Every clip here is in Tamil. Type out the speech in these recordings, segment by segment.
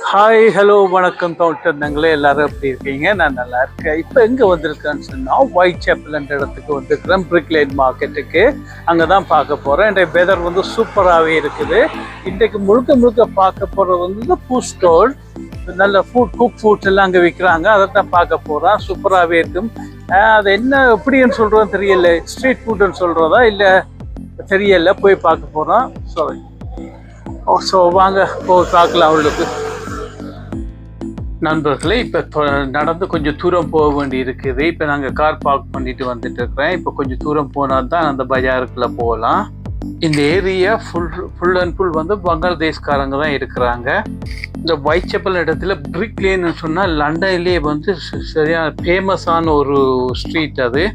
ஹாய் ஹலோ வணக்கம் தோட்டங்களே, எல்லாரும் எப்படி இருக்கீங்க? நான் நல்லா இருக்கேன். இப்போ எங்கே வந்திருக்கேன்னு சொன்னால் ஒயிட் சேப்பல்ன்ற இடத்துக்கு வந்திருக்கிறேன், பிரிக் லேன் மார்க்கெட்டுக்கு. அங்கே தான் பார்க்க போகிறேன். இன்றைய வெதர் வந்து சூப்பராகவே இருக்குது. இன்றைக்கு முழுக்க முழுக்க பார்க்க போகிறது வந்து ஃபுட் ஸ்டோர். நல்ல குக் ஃபுட்ஸ் எல்லாம் அங்கே விற்கிறாங்க. அதை தான் பார்க்க போகிறேன். சூப்பராகவே இருக்கும். அது என்ன எப்படின்னு சொல்கிறோன்னு தெரியல. ஸ்ட்ரீட் ஃபுட்டுன்னு சொல்கிறதா இல்லை தெரியல. போய் பார்க்க போகிறோம். ஸோ வாங்க போய் பார்க்கலாம். அவளுக்கு நண்பர்களே, இப்போ நடந்து கொஞ்சம் தூரம் போக வேண்டி இருக்குது. இப்போ நாங்கள் கார் பார்க் பண்ணிட்டு வந்துட்டு இருக்கிறேன். இப்போ கொஞ்சம் தூரம் போனால் தான் அந்த பஜாருக்குள்ளே போகலாம். இந்த ஏரியா ஃபுல் அண்ட் ஃபுல் வந்து பங்களாதேஷ்காரங்க தான் இருக்கிறாங்க. இந்த ஒயிட் சேப்பல் இடத்துல பிரிக் லேன்னு சொன்னால் லண்டன்லேயே வந்து சரியான ஃபேமஸான ஒரு ஸ்ட்ரீட் அது.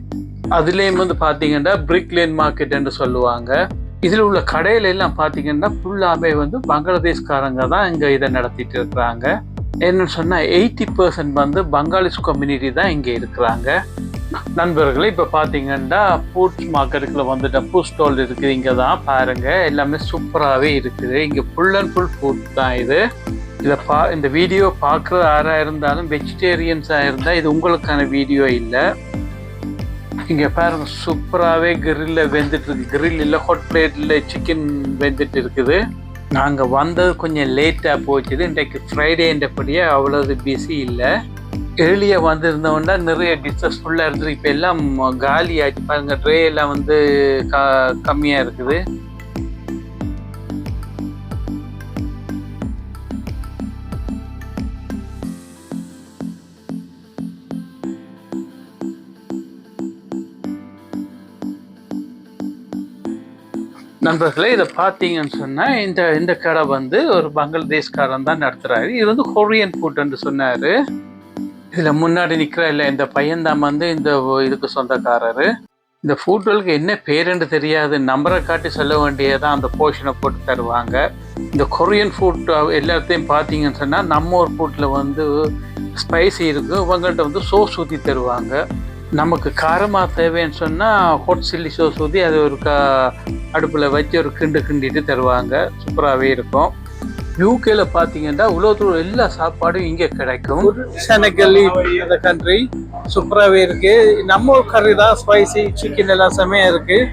அதுலேயும் வந்து பார்த்தீங்கன்னா பிரிக் லேன் மார்க்கெட் என்று சொல்லுவாங்க. இதில் உள்ள கடையில எல்லாம் பார்த்தீங்கன்னா ஃபுல்லாகவே வந்து பங்களாதேஷ்காரங்க தான் இங்கே இதை நடத்திட்டு இருக்கிறாங்க. என்னன்னு சொன்னால் 80% வந்து பங்காளிஸ் கம்யூனிட்டி தான் இங்கே இருக்கிறாங்க. நண்பர்களே, இப்போ பார்த்தீங்கன்னா ஃபுட் மார்க்கெட்டுக்குள்ள வந்துட்டு ஃபுட் ஸ்டால் இருக்குது. இங்கே தான் பாருங்கள், எல்லாமே சூப்பராகவே இருக்குது. இங்கே ஃபுல் அண்ட் ஃபுல் ஃபுட் தான் இது. இந்த வீடியோ பார்க்குற யாராக இருந்தாலும் வெஜிடேரியன்ஸாக இருந்தால் இது உங்களுக்கான வீடியோ இல்லை. இங்கே பாருங்க, சூப்பராகவே கிரில்லில் வெந்துட்டு இருக்கு. கிரில் இல்லை, ஹாட் பிளேட்டில் சிக்கன் வெந்துட்டு இருக்குது. நாங்கள் வந்தது கொஞ்சம் லேட்டாக போச்சுது. இன்றைக்கு ஃப்ரைடேன்றபடியே அவ்வளோது பிஸி இல்லை. ஏர்லியாக வந்திருந்தோன்னா நிறைய டிஷ்ஷஸ் ஃபுல்லாக இருந்தது. இப்போ எல்லாம் காலி ஆச்சு பாருங்க. ட்ரே எல்லாம் வந்து கம்மியாக இருக்குது. நண்பர்களே, இதை பார்த்தீங்கன்னு சொன்னால் இந்த கடை வந்து ஒரு பங்களாதேஷ்காரன் தான் நடத்துகிறாரு. இது வந்து கொரியன் ஃபுட்ன்னு சொன்னார். இதில் முன்னாடி நிற்கிற இல்லை இந்த பையன்தான் வந்து இந்த இதுக்கு சொந்தக்காரரு. இந்த ஃபுட்டுகளுக்கு என்ன பேருன்னு தெரியாது, நம்பரை காட்டி சொல்ல வேண்டியதான். அந்த போர்ஷனை போட்டு தருவாங்க. இந்த கொரியன் ஃபுட் எல்லாத்தையும் பார்த்தீங்கன்னு சொன்னால் நம்ம ஒரு ஃபுட்டில் வந்து ஸ்பைசி இருக்கும், இவங்கள்ட்ட வந்து சோஸ் ஊற்றி தருவாங்க. நமக்கு காரமாக தேவைன்னு சொன்னால் ஹாட் சில்லி சோஸ் ஊற்றி அது ஒரு அடுப்பில் வச்சு ஒரு கிண்டிட்டு தருவாங்க. சூப்பராகவே இருக்கும். யூகேல பார்த்தீங்கன்னா உலகத்தோட எல்லா சாப்பாடும் இங்கே கிடைக்கும். செனகல் அந்த கண்ட்ரி சூப்பராகவே இருக்குது. நம்ம கறி தான் ஸ்பைசி சிக்கன் எல்லாம் செமையாக இருக்குது.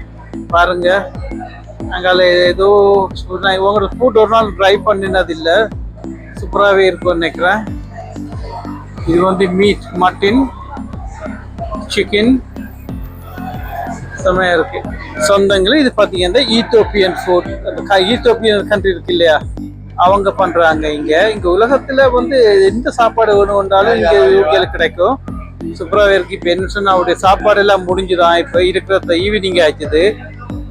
பாருங்கள், நாங்கள் ஏதோ உங்களோட ஃபுட் ஒரு நாள் ட்ரை பண்ணினதில்லை. சூப்பராகவே இருக்கும்னு நினைக்கிறேன். இது வந்து மீட், மட்டன், சிக்கன் செமையா இருக்கு. சொந்தங்களே, இது பார்த்தீங்கன்னா ஈத்தோப்பியன் ஃபுட். ஈத்தோப்பியன் கண்ட்ரி இருக்கு இல்லையா, அவங்க பண்றாங்க. இங்க உலகத்துல வந்து எந்த சாப்பாடு வேணும்னாலும் இங்க யூகேல கிடைக்கும். சூப்பராகவே இருக்கு. இப்போ என்ன சொன்னா அவருடைய சாப்பாடு எல்லாம் முடிஞ்சுதான். இப்போ இருக்கிற ஈவினிங் ஆச்சுது.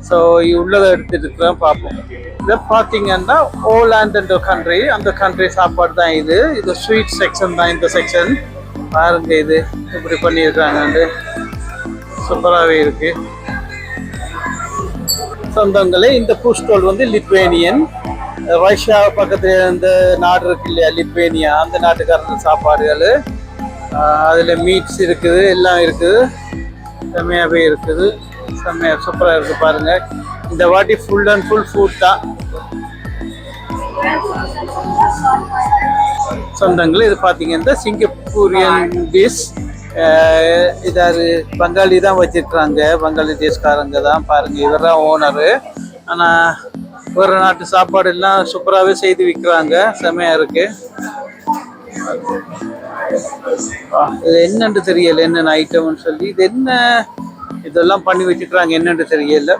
ஸோ உள்ளதை எடுத்துட்டு இருக்கிறேன், பார்ப்போம். இதை பார்த்தீங்கன்னா ஓலாண்ட் கண்ட்ரி, அந்த கண்ட்ரி சாப்பாடு தான் இது. இது ஸ்வீட் செக்ஷன் தான் இந்த செக்ஷன். பாருங்க, இது இப்படி பண்ணியிருக்காங்க. சூப்பராகவே இருக்கு. சொந்தங்களே, இந்த ஃபுட் ஸ்டால் வந்து லித்வேனியன். ரஷ்யா பக்கத்துல இந்த நாடு இருக்கு இல்லையா, லித்வேனியா, அந்த நாட்டுக்காரங்க சாப்பாடுகள். அதில் மீட்ஸ் இருக்குது, எல்லாம் இருக்குது. செம்மையாகவே இருக்குது. செம்மையாக சூப்பராக இருக்குது. பாருங்க, இந்த வாட்டி ஃபுல் அண்ட் ஃபுல் ஃபுட் தான். சொந்தங்களே, இது பார்த்தீங்கன்னா சிங்கப்பூரியன் டிஷ். இதாரு பங்காளி தான் வச்சிருக்கிறாங்க, பங்களாதேஷ்காரங்க தான். பாருங்க, இவர் தான் ஓனரு. ஆனால் வேறு நாட்டு சாப்பாடு எல்லாம் சூப்பராகவே செய்து விற்கிறாங்க. செமையாக இருக்கு. இது என்னன்னு தெரியல, என்னென்ன ஐட்டம்னு சொல்லி. இது என்ன இதெல்லாம் பண்ணி வச்சுக்கிறாங்க, என்னன்னு தெரியல.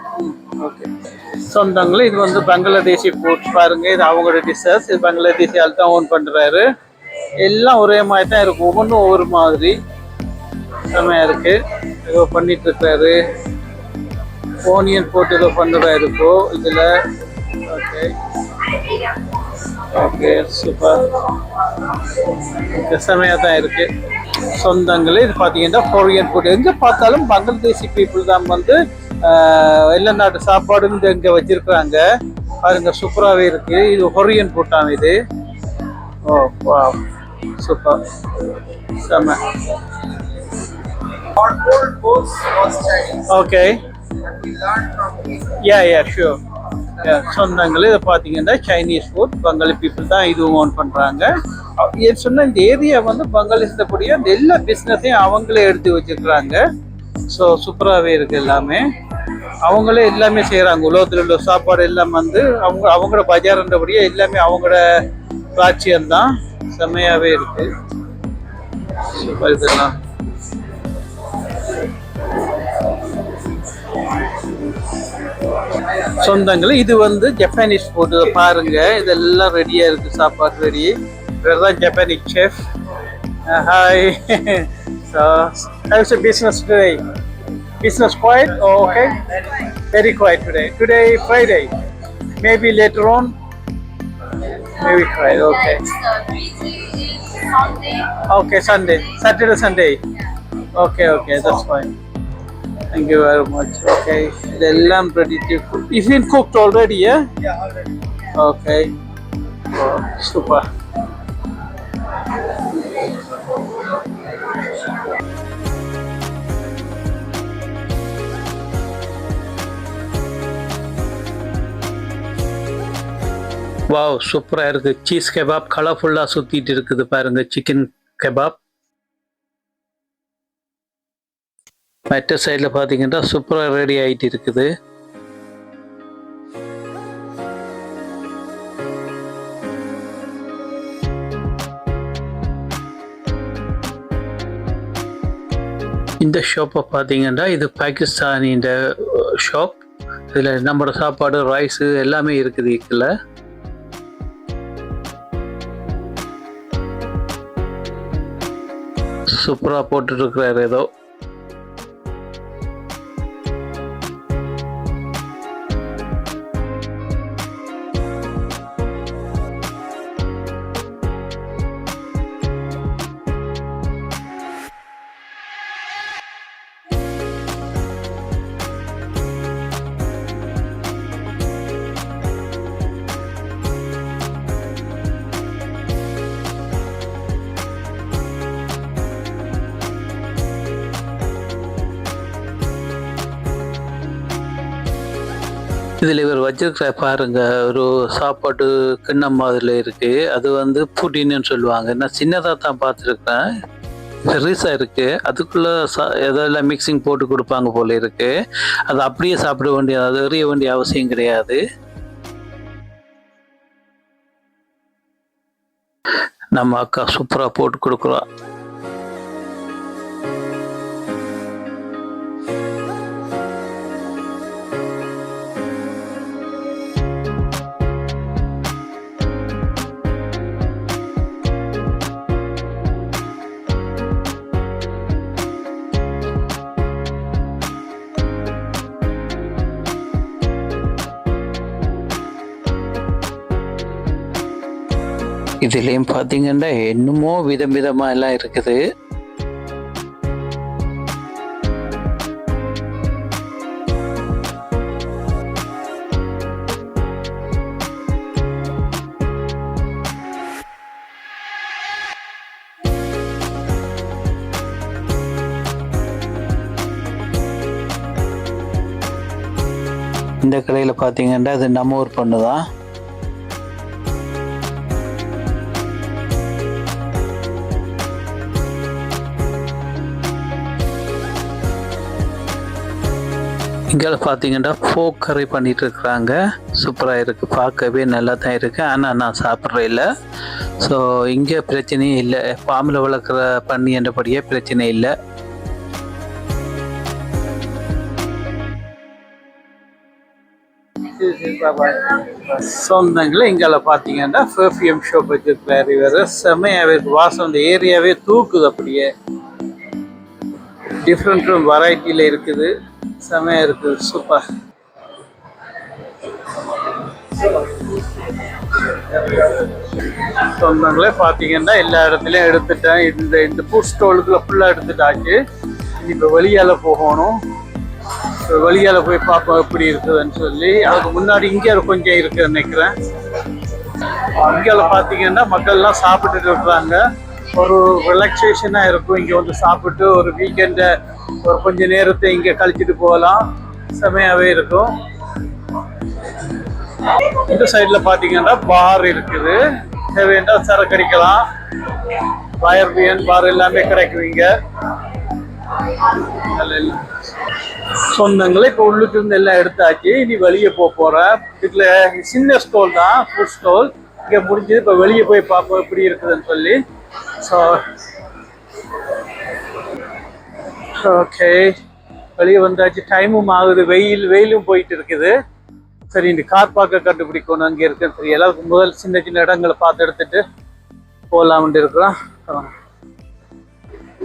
ஓகே சொந்தங்களே, இது வந்து பங்களாதேஷி ஃபுட்ஸ். பாருங்க, இது அவங்களோட டிஷ்ஷஸ். இது பங்களாதேஷி ஆள் தான் ஓன் பண்ணுறாரு. எல்லாம் ஒரே மாதிரி தான் இருக்கும், ஒவ்வொன்றும் ஒவ்வொரு மாதிரி. செமையாக இருக்கு. ஏதோ பண்ணிட்டு இருக்காரு. ஓனியன் போட்டு ஏதோ பண்ணுறதா இருக்கும் இதில். Okay okay, super. செமையாக தான் இருக்கு. சொந்தங்களே, இது பார்த்தீங்கன்னா கொரியன் ஃபுட். எங்கே பார்த்தாலும் பங்களாதேஷி பீப்புள் தான் வந்து எல்லா நாட்டு சாப்பாடுன்னு இங்கே வச்சிருக்கிறாங்க. பாருங்க, சூப்பராகவே இருக்கு. இது கொரியன் ஃபுட்டான இது. ஓ வா, சூப்பர், செம. Our old books was Chinese. Okay. And we learned from these. Yeah, sure. சொந்தங்கள் இதை பார்த்தீங்கன்னா சைனீஸ் ஃபுட் பங்காளி பீப்புள் தான் இதுவும் ஓன் பண்ணுறாங்க. சொன்ன இந்த ஏரியா வந்து பங்காளிஸ்டபடியே அந்த எல்லா பிஸ்னஸையும் அவங்களே எடுத்து வச்சுருக்குறாங்க. ஸோ சூப்பராகவே இருக்குது எல்லாமே. அவங்களே எல்லாமே செய்கிறாங்க. உலகத்தில் உள்ள சாப்பாடு எல்லாம் வந்து அவங்களோட பஜார்ன்றபடியே எல்லாமே அவங்களோட ராட்சியம்தான். செம்மையாகவே இருக்குது. சூப்பர். இதெல்லாம் சொந்தங்கள் இது வந்து ஜப்பானீஸ் ஃபுட் பாருங்க. இதெல்லாம் ரெடியா இருக்கு. சாப்பாடு ரெடி. இவர்தான் Japanese chef. Hi. So how's the business today? Business quiet? Oh, okay. Very quiet today. Today Friday. Maybe later on. Maybe quiet. Okay. Sunday. Okay, Sunday. Saturday, Sunday. Okay, okay, that's fine. Thank you very much. Okay, the lamb ready to cook. It's been cooked already, yeah? Yeah, already. Okay. Oh, super. Wow, சூப்பராக இருக்குது. சீஸ் கெபாப் கலர்ஃபுல்லாக சுற்றிட்டு இருக்குது பாருங்க. Chicken kebab. மற்ற சைடில் பார்த்தீங்கன்னா சூப்பராக ரெடி ஆகிட்டு இருக்குது. இந்த ஷாப்பை பார்த்தீங்கன்னா இது பாகிஸ்தானின் ஷாப். இதில் நம்மளோட சாப்பாடு, ரைஸு எல்லாமே இருக்குது. இதில் சூப்பராக போட்டுருக்கிறாரு ஏதோ. இதில் இவர் வச்சிருக்கிற பாருங்க ஒரு சாப்பாட்டு கிண்ணம் மாதிரி இருக்கு. அது வந்து புட்டின்னு சொல்லுவாங்க. நான் சின்னதாக தான் பார்த்துருக்கேன். பெருசாக இருக்கு. அதுக்குள்ள எதெல்லாம் மிக்சிங் போட்டு கொடுப்பாங்க போல இருக்கு. அது அப்படியே சாப்பிட வேண்டிய, அது எறிய வேண்டிய அவசியம் கிடையாது. நம்ம அக்கா சூப்பராக போட்டு கொடுக்குறோம். இதுலேயும் பார்த்தீங்கன்னா என்னமோ விதம் விதமாக எல்லாம் இருக்குது. இந்த கடையில் பார்த்தீங்கன்னா அது நம்ம ஊர் பொண்ணு தான். இங்கே பார்த்தீங்கன்னா போக் கறி பண்ணிட்டு இருக்கிறாங்க. சூப்பராக இருக்குது. பார்க்கவே நல்லா தான் இருக்குது. ஆனால் நான் சாப்பிட்றேன் இல்லை. ஸோ இங்கே பிரச்சனையும் இல்லை. பாம்பில் வளர்க்குற பண்ணி என்றபடியே பிரச்சனை இல்லை. சொந்தங்களை இங்கே பார்த்தீங்கன்னா பெர்ஃப்யூம் ஷாப் வச்சுருக்காரு இவர். செம்மையாகவே இருக்குது. வாசம் அந்த ஏரியாவே தூக்குது. அப்படியே டிஃப்ரெண்ட் வெரைட்டியில் இருக்குது. செமையா இருக்கு. சூப்பர். சொந்தங்களே பார்த்தீங்கன்னா எல்லா இடத்துலையும் எடுத்துட்டேன். இந்த ஃபுட் ஸ்டாலுக்குள்ள ஃபுல்லாக எடுத்துட்டாச்சு. இப்போ வெளியால் போகணும். வெளியால் போய் பார்ப்போம் எப்படி இருக்குதுன்னு சொல்லி. அதுக்கு முன்னாடி இங்கே கொஞ்சம் இருக்குதுன்னு நினைக்கிறேன். இங்கே பார்த்தீங்கன்னா மக்கள்லாம் சாப்பிட்டுட்டு இருக்கிறாங்க. ஒரு ரிலாக்ஸேஷனாக இருக்கும். இங்கே வந்து சாப்பிட்டு ஒரு வீக்கெண்டை ஒரு கொஞ்சம் நேரத்தை இங்கே கழிச்சிட்டு போகலாம். செமையாகவே இருக்கும். இந்த சைடுல பாத்தீங்கன்னா பார் இருக்குது, தேவையான சரக்கு அடிக்கலாம். ஃபயர் பியன் பார் எல்லாமே கிடைக்குவீங்க. சொந்தங்களே இப்போ உள்ளுக்கு இருந்து எல்லாம் எடுத்தாச்சு. இனி வெளியே போறேன். இதுல சின்ன ஸ்டால் தான், ஃபுட் ஸ்டால். இங்க முடிஞ்சது. இப்போ வெளியே போய் பார்ப்போம் எப்படி இருக்குதுன்னு சொல்லி. ஸோ ஓகே, வெளியே வந்தாச்சு. டைமும் ஆகுது, வெயிலும் போயிட்டு இருக்குது. சரி, இந்த கார் பார்க்க கண்டுபிடிக்கணும் அங்கே இருக்குன்னு சரி. எல்லாருக்கும் முதல் சின்ன சின்ன இடங்களை பார்த்து எடுத்துட்டு போகலாம்னு இருக்கிறோம்.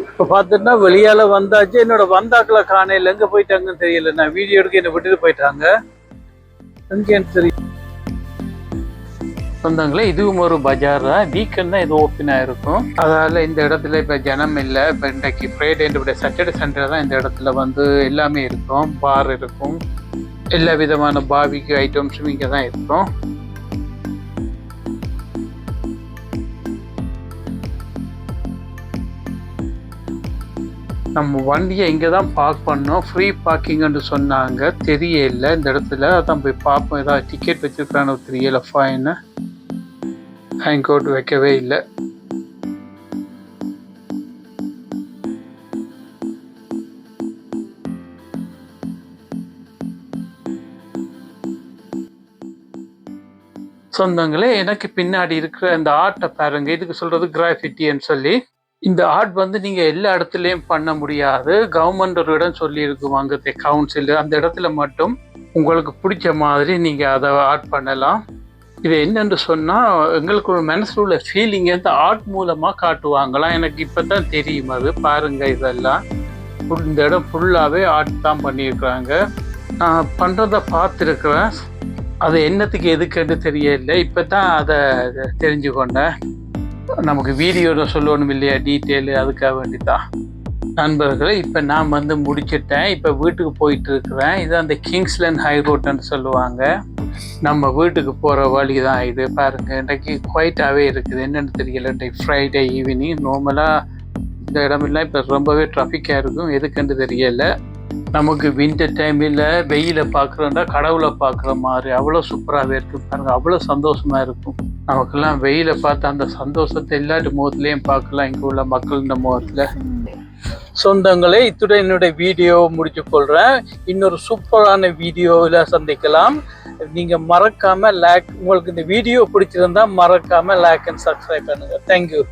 இப்போ பார்த்துட்டா வெளியால வந்தாச்சு. என்னோட வந்தாக்களை காணையில் எங்கே போயிட்டாங்கன்னு தெரியல. நான் வீடியோ எடுக்க என்னை விட்டுட்டு போயிட்டாங்க. எங்கேன்னு தெரியும் சொந்தங்களே. இதுவும் ஒரு பஜார் தான். வீக்கெண்ட் தான் இது ஓப்பனாக இருக்கும். அதால இந்த இடத்துல இப்போ ஜனம் இல்லை. இப்போ இன்றைக்கு ஃப்ரைடே சாட்டர்டே சண்டே தான் இந்த இடத்துல வந்து எல்லாமே இருக்கும். பார் இருக்கும், எல்லா விதமான பார்பிக்யூ ஐட்டம்ஸும் இங்கே தான் இருக்கும். நம்ம வண்டியை இங்கே தான் பார்க் பண்ணோம். ஃப்ரீ பார்க்கிங்னு சொன்னாங்க, தெரியல இந்த இடத்துல. அதான் போய் பார்ப்போம். ஏதாவது டிக்கெட் வச்சுருக்கான்னு தெரியல. ஃபைனு ஹேங் அவுட் வைக்கவே இல்லை. சொந்தங்களே, எனக்கு பின்னாடி இருக்கிற இந்த ஆர்ட்டை பாருங்க. இதுக்கு சொல்றது கிராஃபிட்டின்னு சொல்லி. இந்த ஆர்ட் வந்து நீங்க எல்லா இடத்துலயும் பண்ண முடியாது. கவர்மெண்ட் ஒரு இடம் சொல்லி இருக்கும், அங்கே கவுன்சில், அந்த இடத்துல மட்டும் உங்களுக்கு பிடிச்ச மாதிரி நீங்க அதை ஆர்ட் பண்ணலாம். இது என்னன்னு சொன்னா, எங்களுக்கு ஒரு மனசுல உள்ள ஃபீலிங் இந்த ஆர்ட் மூலமா காட்டுவாங்களாம். எனக்கு இப்பதான் தெரியும் அது. பாருங்க, இதெல்லாம் இந்த இடம் ஃபுல்லாவே ஆர்ட் தான் பண்ணியிருக்கிறாங்க. நான் பண்றத பார்த்துருக்கிறேன். அது என்னத்துக்கு எதுக்குன்னு தெரியல. இப்பதான் அதை தெரிஞ்சுக்கொண்டேன். நமக்கு வீடியோவில் சொல்லணும் இல்லையா டீட்டெயிலு, அதுக்காக வேண்டிதான். நண்பர்களே, இப்போ நான் வந்து முடிச்சிட்டேன். இப்போ வீட்டுக்கு போயிட்டு இருக்கிறேன். இது அந்த கிங்ஸ்லேண்ட் ஹை ரோட்டுன்னு சொல்லுவாங்க. நம்ம வீட்டுக்கு போகிற வழி தான் இது. பாருங்கள், இன்றைக்கு குவைட்டாகவே இருக்குது. என்னென்னு தெரியல. இன்றைக்கு ஃப்ரைடே ஈவினிங். நார்மலாக இந்த இடமெல்லாம் இப்போ ரொம்பவே ட்ராஃபிக்காக இருக்கும். எதுக்குன்னு தெரியல. நமக்கு வின்டர் டைமில் வெயிலை பார்க்குறோன்னா கடவுளை பார்க்குற மாதிரி அவ்வளோ சூப்பராகவே இருக்கும். பாருங்கள், அவ்வளோ சந்தோஷமாக இருக்கும். நமக்கெல்லாம் வெயிலை பார்த்து அந்த சந்தோஷத்தை எல்லாட்டு முகத்துலேயும் பார்க்கலாம், இங்கே உள்ள மக்களின் முகத்தில். சொந்தங்களே, இத்துடன் என்னுடைய வீடியோ முடிச்சு கொள்கிறேன். இன்னொரு சூப்பரான வீடியோவில் சந்திக்கலாம். நீங்கள் மறக்காமல் உங்களுக்கு இந்த வீடியோ பிடிச்சிருந்தா மறக்காமல் லைக் அண்ட் சப்ஸ்கிரைப் பண்ணுங்கள். தேங்க்யூ.